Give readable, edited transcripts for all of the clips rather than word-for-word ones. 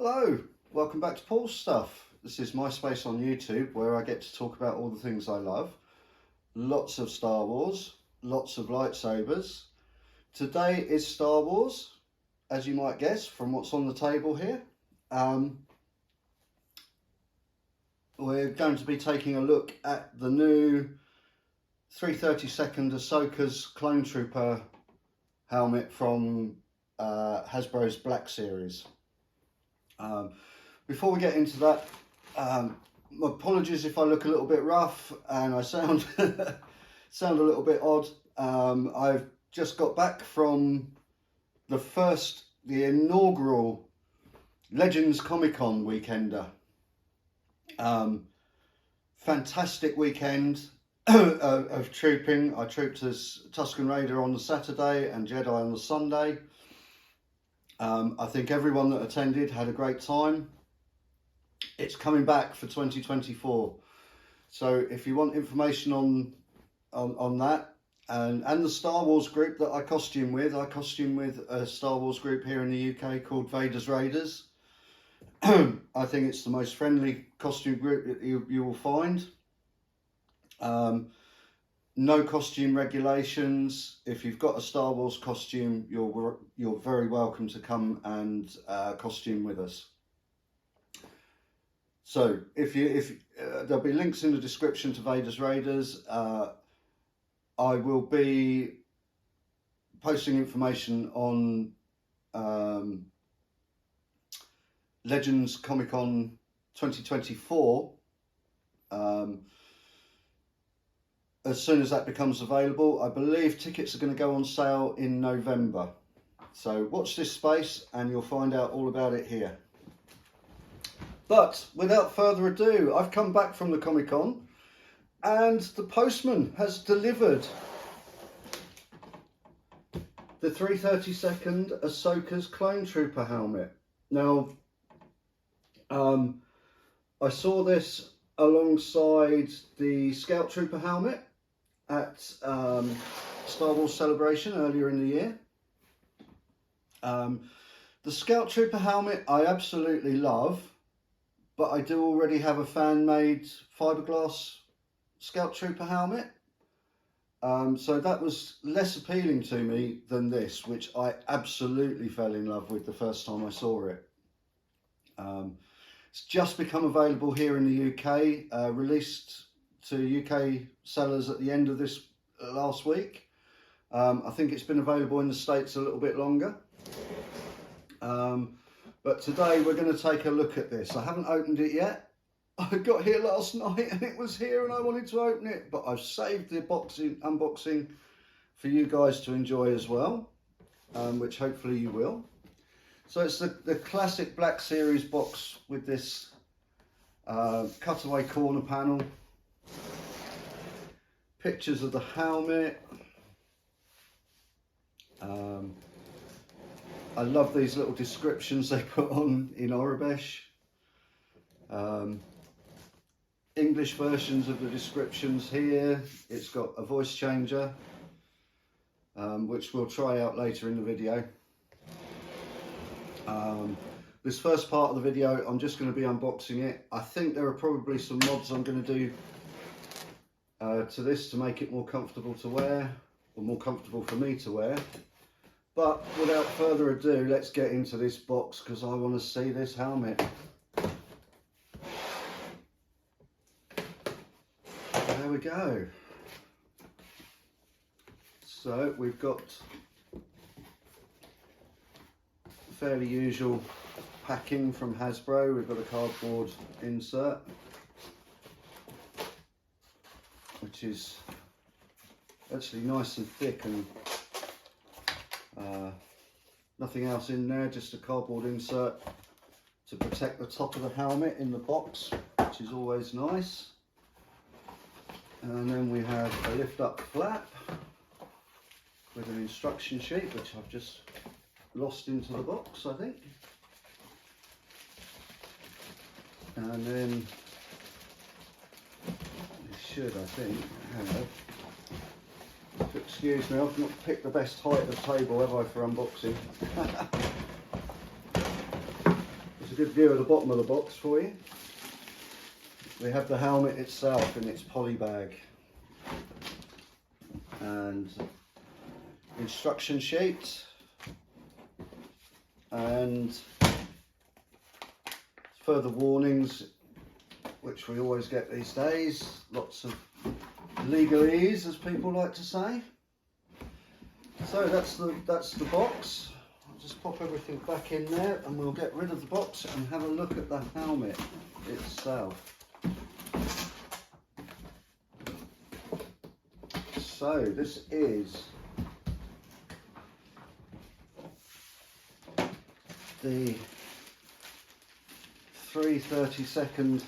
Hello, welcome back to Paul's Stuff. This is my space on YouTube where I get to talk about all the things I love. Lots of Star Wars, lots of lightsabers. Today is Star Wars, as you might guess from what's on the table here. We're going to be taking a look at the new 332nd Ahsoka's Clone Trooper helmet from Hasbro's Black Series. Before we get into that, apologies if I look a little bit rough and I sound sound a little bit odd. I've just got back from the inaugural Legends Comic-Con weekender. Fantastic weekend of trooping. I trooped as Tusken Raider on the Saturday and Jedi on the Sunday. I think everyone that attended had a great time. It's coming back for 2024. So if you want information on that and the Star Wars group that I costume with a Star Wars group here in the UK called Vader's Raiders. I think it's the most friendly costume group that you will find. No costume regulations. If you've got a Star Wars costume, you're very welcome to come and costume with us. So if there'll be links in the description to Vader's Raiders. I will be posting information on Legends Comic-Con 2024. As soon as that becomes available. I believe tickets are going to go on sale in November. So watch this space and you'll find out all about it here. But without further ado, I've come back from the Comic-Con and the postman has delivered the 332nd Ahsoka's Clone Trooper helmet. Now, I saw this alongside the Scout Trooper helmet at Star Wars Celebration earlier in the year. The Scout Trooper helmet I absolutely love, but I do already have a fan-made fiberglass Scout Trooper helmet. So that was less appealing to me than this, which I absolutely fell in love with the first time I saw it. It's just become available here in the UK, released to UK sellers at the end of this last week. I think it's been available in the States a little bit longer. But today we're going to take a look at this. I haven't opened it yet. I got here last night and it was here and I wanted to open it, but I've saved the unboxing for you guys to enjoy as well, which hopefully you will. So it's the classic Black Series box with this cutaway corner panel, pictures of the helmet. I love these little descriptions they put on in Orabesh. English versions of the descriptions here. It's got a voice changer, which we'll try out later in the video. This first part of the video, I'm just going to be unboxing it. I think there are probably some mods I'm going to do to this to make it more comfortable to wear, or more comfortable for me to wear. But without further ado, let's get into this box because I want to see this helmet. There we go. So we've got fairly usual packing from Hasbro. We've got a cardboard insert, which is actually nice and thick, and nothing else in there, just a cardboard insert to protect the top of the helmet in the box, which is always nice. And then we have a lift up flap with an instruction sheet, which I've just lost into the box, I think. And then it should, I think, have, excuse me, I've not picked the best height of table, have I, for unboxing? There's a good view of the bottom of the box for you. We have the helmet itself in its poly bag and instruction sheet and further warnings, which we always get these days. Lots of legalese, as people like to say. So that's the box. I'll just pop everything back in there and we'll get rid of the box and have a look at the helmet itself. So this is the 332nd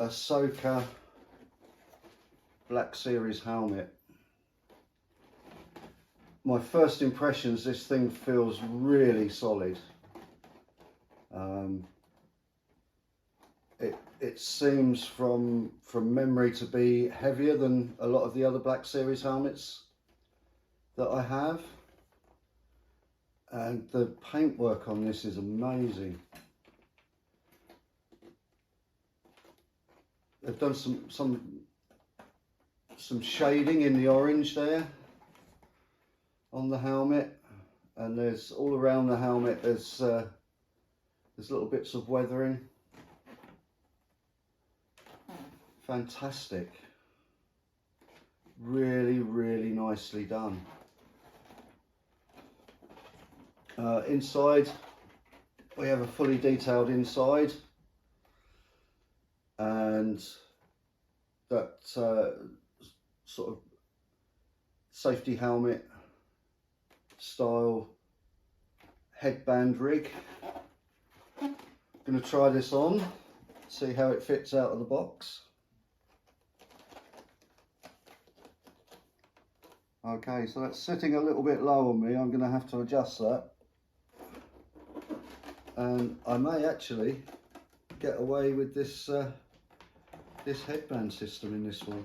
Ahsoka Black Series helmet. My first impressions, this thing feels really solid. It seems from memory to be heavier than a lot of the other Black Series helmets that I have. And the paintwork on this is amazing. They've done some shading in the orange there on the helmet, and there's all around the helmet there's little bits of weathering. Fantastic. Really, really nicely done. Inside, we have a fully detailed inside, and that sort of safety helmet style headband rig. I'm going to try this on, see how it fits out of the box. Okay, so that's sitting a little bit low on me. I'm going to have to adjust that. And I may actually get away with this this headband system in this one.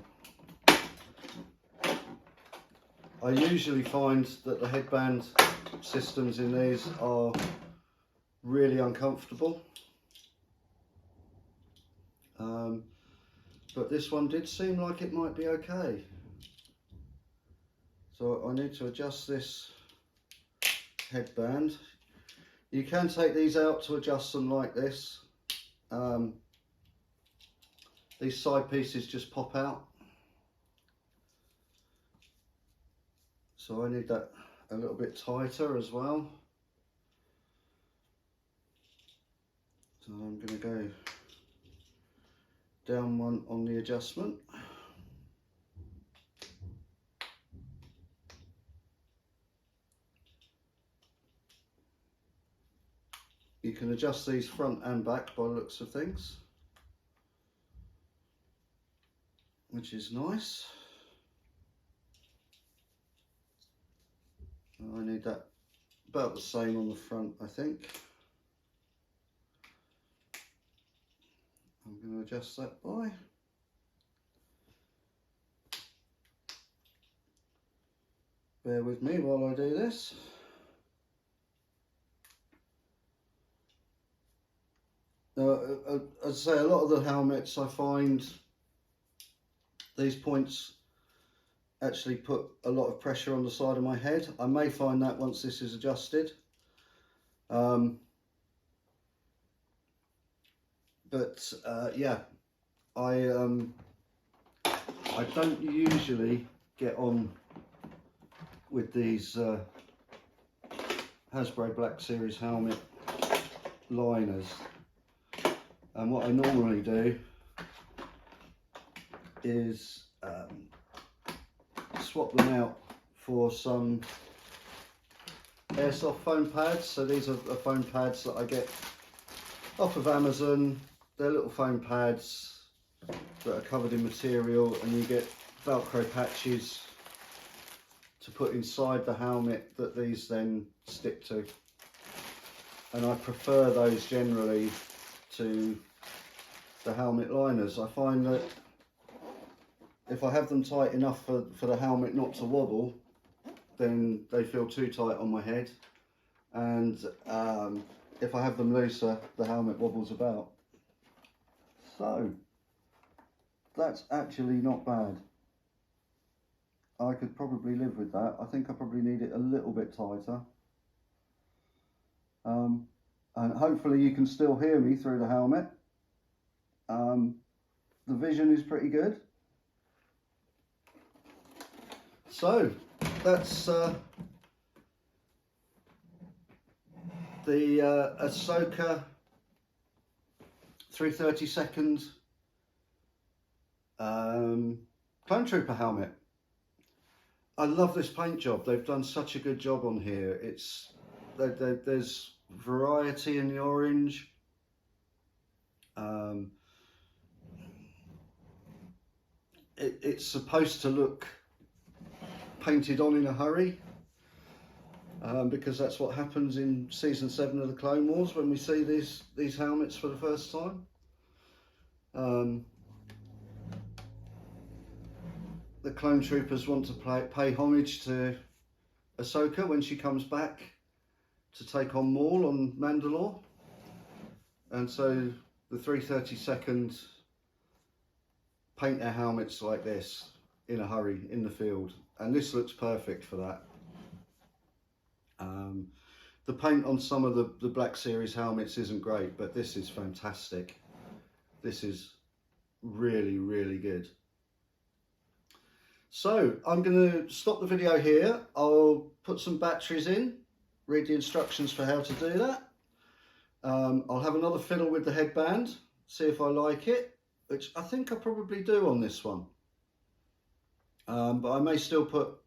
I usually find that the headband systems in these are really uncomfortable. But this one did seem like it might be okay. So I need to adjust this headband. You can take these out to adjust them like this. These side pieces just pop out. So I need that a little bit tighter as well. So I'm going to go down one on the adjustment. You can adjust these front and back by the looks of things, which is nice. I need that about the same on the front, I think. I'm going to adjust that by. Bear with me while I do this. As I say, a lot of the helmets I find these points actually put a lot of pressure on the side of my head. I may find that once this is adjusted. Yeah, I don't usually get on with these Hasbro Black Series helmet liners. And what I normally do is swap them out for some airsoft foam pads. So these are the foam pads that I get off of Amazon. They're little foam pads that are covered in material, and you get Velcro patches to put inside the helmet that these then stick to. And I prefer those generally to the helmet liners. I find that if I have them tight enough for the helmet not to wobble, then they feel too tight on my head, and if I have them looser, the helmet wobbles about. So that's actually not bad. I could probably live with that. I think I probably need it a little bit tighter. And hopefully you can still hear me through the helmet. The vision is pretty good. So that's the Ahsoka 332nd Clone Trooper helmet. I love this paint job. They've done such a good job on here. There's variety in the orange. It's supposed to look painted on in a hurry, because that's what happens in season 7 of the Clone Wars when we see these helmets for the first time. The Clone Troopers want to pay homage to Ahsoka when she comes back to take on Maul on Mandalore, and so the 332nd paint their helmets like this in a hurry in the field, and this looks perfect for that. The paint on some of the Black Series helmets isn't great, but this is fantastic. This is really, really good. So I'm going to stop the video here. I'll put some batteries in, read the instructions for how to do that. I'll have another fiddle with the headband, see if I like it, which I think I probably do on this one. But I may still put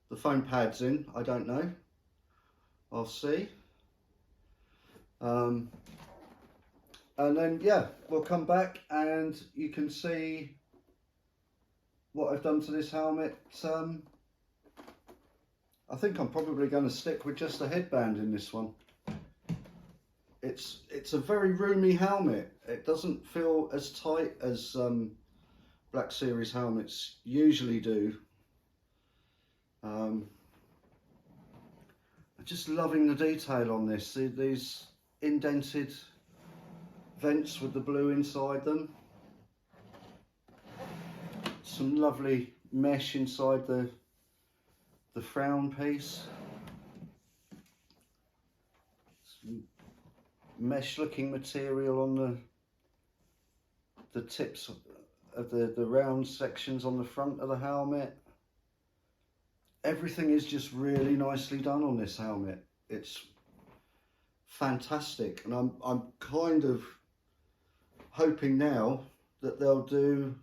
the foam pads in, I don't know. I'll see. And then, yeah, we'll come back and you can see what I've done to this helmet. I think I'm probably going to stick with just a headband in this one. It's a very roomy helmet. It doesn't feel as tight as Black Series helmets usually do. I'm just loving the detail on this. See these indented vents with the blue inside them. Some lovely mesh inside the frown piece. Some mesh looking material on the tips of the round sections on the front of the helmet. Everything is just really nicely done on this helmet. It's fantastic, and I'm kind of hoping now that they'll do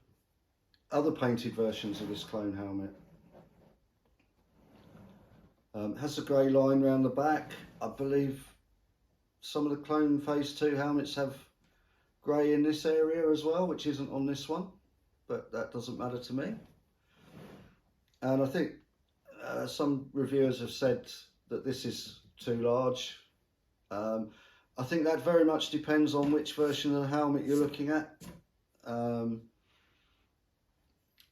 other painted versions of this clone helmet. Has a grey line around the back. I believe some of the clone phase 2 helmets have grey in this area as well, which isn't on this one, but that doesn't matter to me. And I think some reviewers have said that this is too large. I think that very much depends on which version of the helmet you're looking at.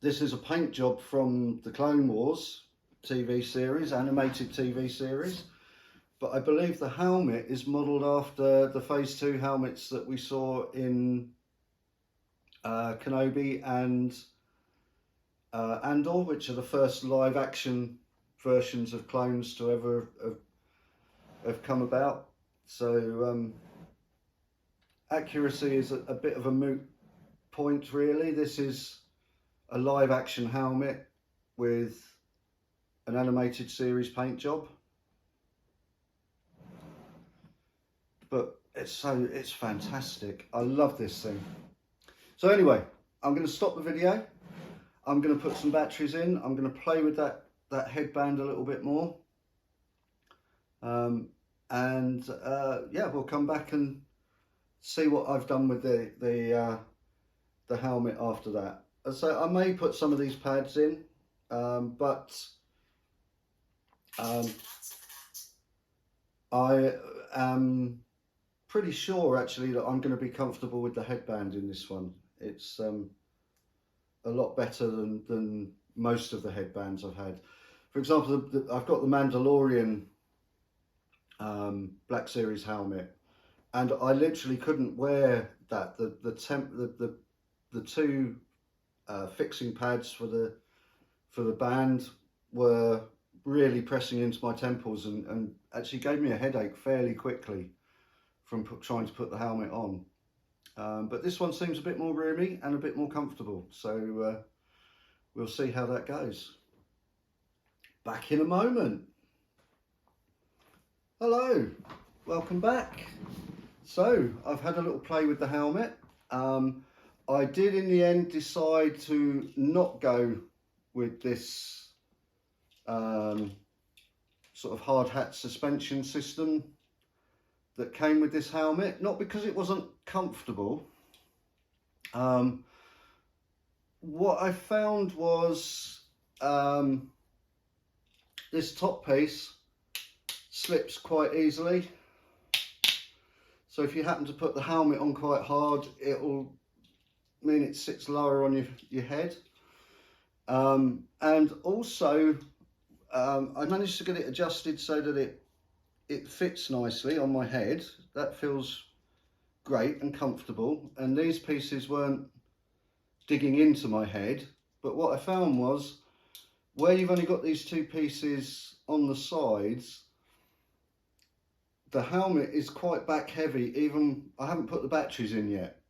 This is a paint job from the Clone Wars TV series, animated TV series, but I believe the helmet is modelled after the Phase 2 helmets that we saw in Kenobi and Andor, which are the first live action versions of clones to ever have come about. So accuracy is a bit of a moot point, really. This is a live action helmet with an animated series paint job, but it's fantastic. I love this thing. So anyway, I'm going to stop the video. I'm going to put some batteries in. I'm going to play with that headband a little bit more, yeah, we'll come back and see what I've done with the helmet after that. So I may put some of these pads in, but I am pretty sure actually that I'm going to be comfortable with the headband in this one. It's a lot better than most of the headbands I've had. For example, I've got the Mandalorian Black Series helmet, and I literally couldn't wear that. The two fixing pads for the band were really pressing into my temples and actually gave me a headache fairly quickly from trying to put the helmet on. But this one seems a bit more roomy and a bit more comfortable, so we'll see how that goes. Back in a moment. Hello, welcome back. So I've had a little play with the helmet. I did in the end decide to not go with this sort of hard hat suspension system that came with this helmet, not because it wasn't comfortable. What I found was this top piece slips quite easily. So if you happen to put the helmet on quite hard, it'll mean it sits lower on your head. And also, I managed to get it adjusted so that it fits nicely on my head. That feels great and comfortable. And these pieces weren't digging into my head. But what I found was, where you've only got these two pieces on the sides, the helmet is quite back heavy. Even I haven't put the batteries in yet,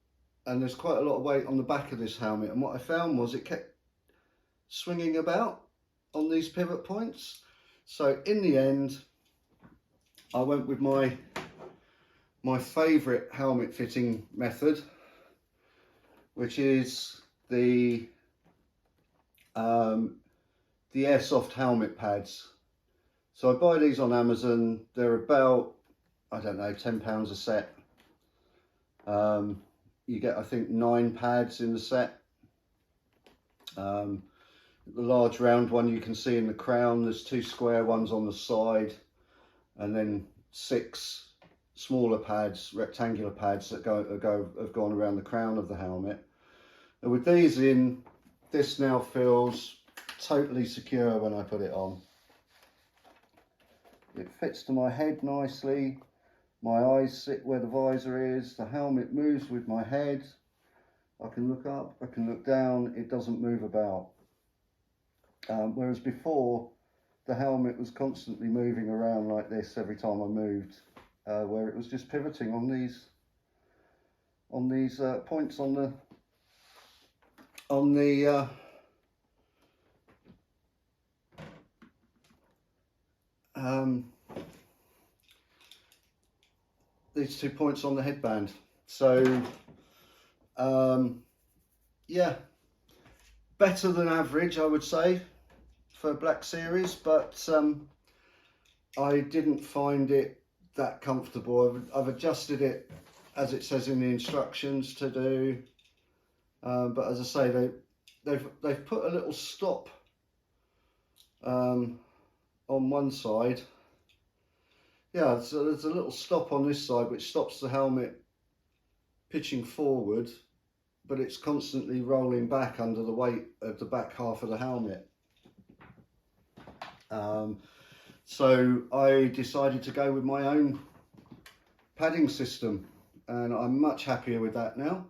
and there's quite a lot of weight on the back of this helmet. And what I found was it kept swinging about on these pivot points. So in the end, I went with my favourite helmet fitting method, which is the airsoft helmet pads. So I buy these on Amazon. They're about, I don't know, £10 a set. You get, I think, 9 pads in the set. The large round one you can see in the crown. There's 2 square ones on the side, and then 6 smaller pads, rectangular pads that have gone around the crown of the helmet. And with these in, this now feels totally secure when I put it on. It fits to my head nicely. My eyes sit where the visor is. The helmet moves with my head. I can look up, I can look down. It doesn't move about. Whereas before, the helmet was constantly moving around like this every time I moved, where it was just pivoting on these points on the these 2 points on the headband. So yeah, better than average, I would say, for Black Series, but I didn't find it that comfortable. I've adjusted it as it says in the instructions to do, but as I say, they've put a little stop on one side. Yeah, so there's a little stop on this side which stops the helmet pitching forward, but it's constantly rolling back under the weight of the back half of the helmet. So I decided to go with my own padding system, and I'm much happier with that now.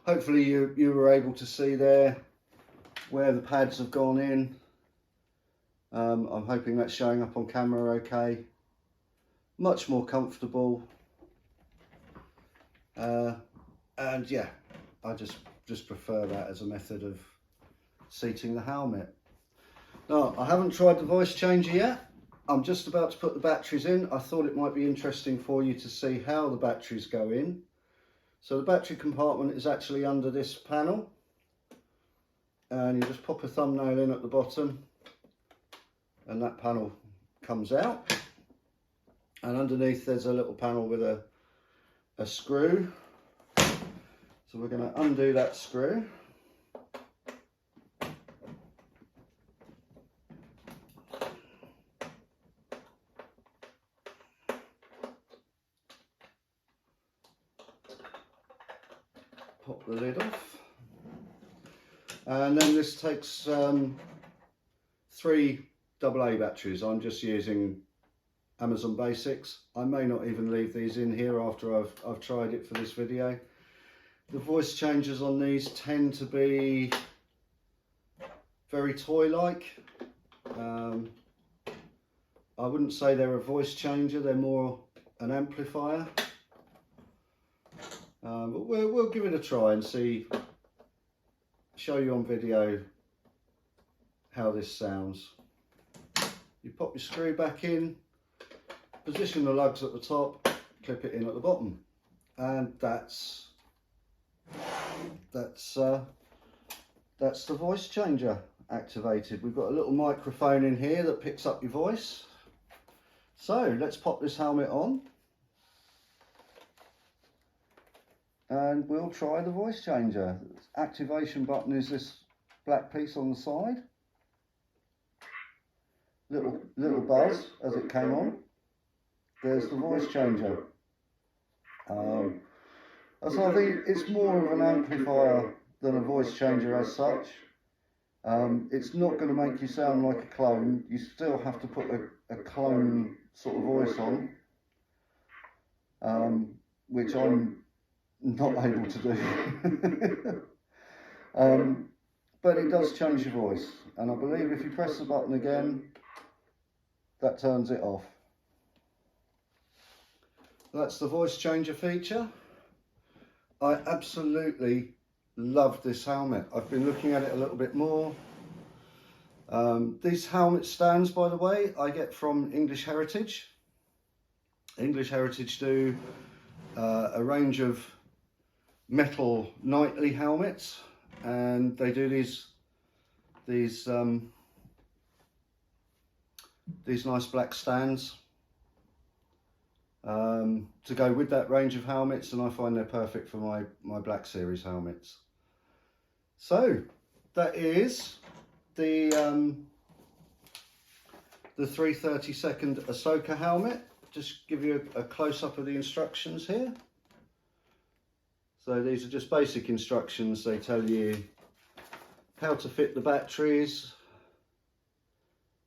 Hopefully you were able to see there where the pads have gone in. I'm hoping that's showing up on camera okay. Much more comfortable. And yeah, I just prefer that as a method of seating the helmet. Now, I haven't tried the voice changer yet. I'm just about to put the batteries in. I thought it might be interesting for you to see how the batteries go in. So the battery compartment is actually under this panel, and you just pop a thumbnail in at the bottom and that panel comes out, and underneath there's a little panel with a screw. So we're going to undo that screw. Pop the lid off, and then this takes 3 AA batteries. I'm just using Amazon Basics. I may not even leave these in here after I've tried it for this video. The voice changers on these tend to be very toy-like. I wouldn't say they're a voice changer, they're more an amplifier. But we'll give it a try and show you on video how this sounds. You pop your screw back in, position the lugs at the top, clip it in at the bottom, and that's the voice changer activated. We've got a little microphone in here that picks up your voice. So let's pop this helmet on and we'll try the voice changer. The activation button is this black piece on the side. Little buzz as it came on. There's the voice changer. So I think it's more of an amplifier than a voice changer as such. It's not going to make you sound like a clone. You still have to put a clone sort of voice on, which I'm not able to do. But it does change your voice, and I believe if you press the button again, that turns it off. That's the voice changer feature. I absolutely love this helmet. I've been looking at it a little bit more. These helmet stands, by the way, I get from English Heritage. English Heritage do a range of metal nightly helmets, and they do these nice black stands to go with that range of helmets, and I find they're perfect for my Black Series helmets. So that is the 332nd Ahsoka helmet. Just give you a close-up of the instructions here. So these are just basic instructions. They tell you how to fit the batteries,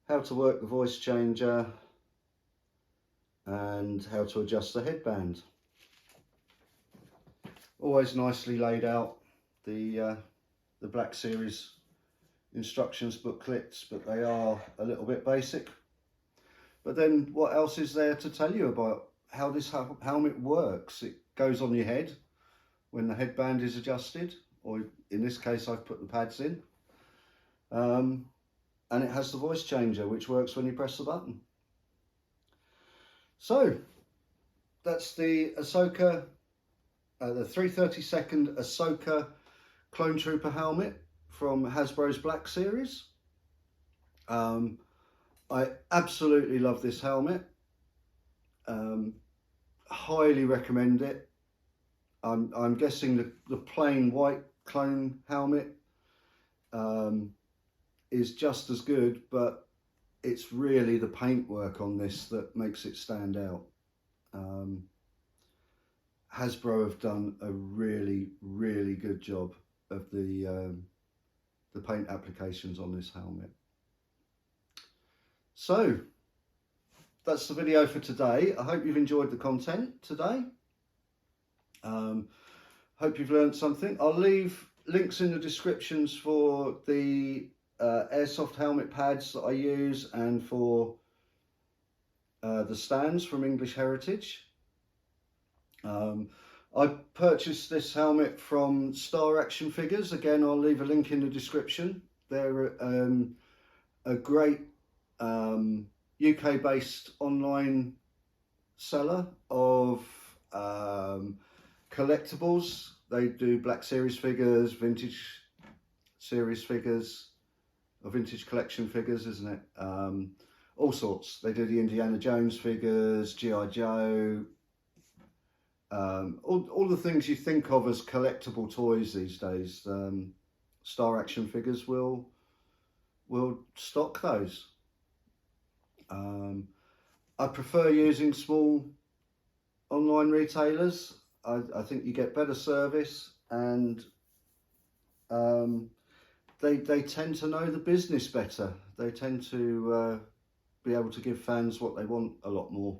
how to work the voice changer, and how to adjust the headband. Always nicely laid out, the Black Series instructions booklets, but they are a little bit basic. But then what else is there to tell you about how this helmet works? It goes on your head when the headband is adjusted, or in this case I've put the pads in. And it has the voice changer, which works when you press the button. So that's the Ahsoka, the 332nd Ahsoka Clone Trooper helmet from Hasbro's Black Series. I absolutely love this helmet. Highly recommend it. I'm guessing the plain white clone helmet is just as good, but it's really the paintwork on this that makes it stand out. Hasbro have done a really good job of the paint applications on this helmet. So that's the video for today. I hope you've enjoyed the content today. Hope you've learned something. I'll leave links in the descriptions for the airsoft helmet pads that I use, and for the stands from English Heritage. I purchased this helmet from Star Action Figures. Again, I'll leave a link in the description. They're a great UK-based online seller of collectibles. They do Black Series figures, vintage series figures, or vintage collection figures, isn't it? All sorts. They do the Indiana Jones figures, G.I. Joe, all the things you think of as collectible toys these days. Star Action Figures will stock those. I prefer using small online retailers. I think you get better service, and they tend to know the business better. They tend to be able to give fans what they want a lot more.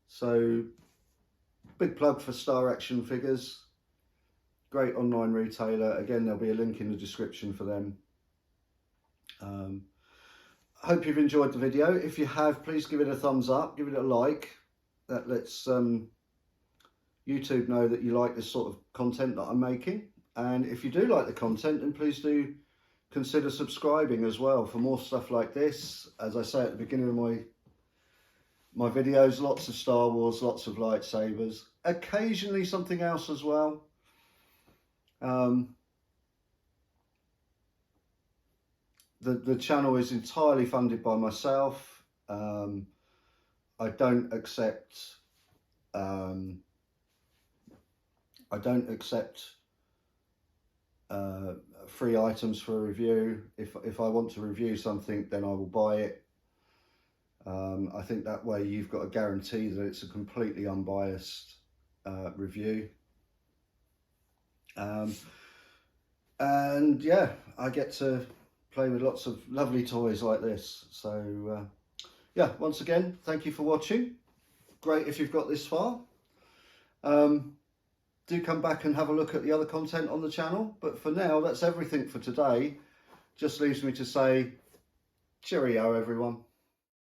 So big plug for Star Action Figures, great online retailer. Again, there'll be a link in the description for them. Hope you've enjoyed the video. If you have, please give it a thumbs up, give it a like. That lets YouTube know that you like this sort of content that I'm making. And if you do like the content, then please do consider subscribing as well for more stuff like this. As I say at the beginning of my videos, lots of Star Wars, lots of lightsabers, occasionally something else as well. The channel is entirely funded by myself. I don't accept free items for a review. If I want to review something, then I will buy it. I think that way you've got a guarantee that it's a completely unbiased review. And yeah, I get to play with lots of lovely toys like this. So yeah, once again, thank you for watching. Great if you've got this far. Do come back and have a look at the other content on the channel. But for now, that's everything for today. Just leaves me to say cheerio, everyone.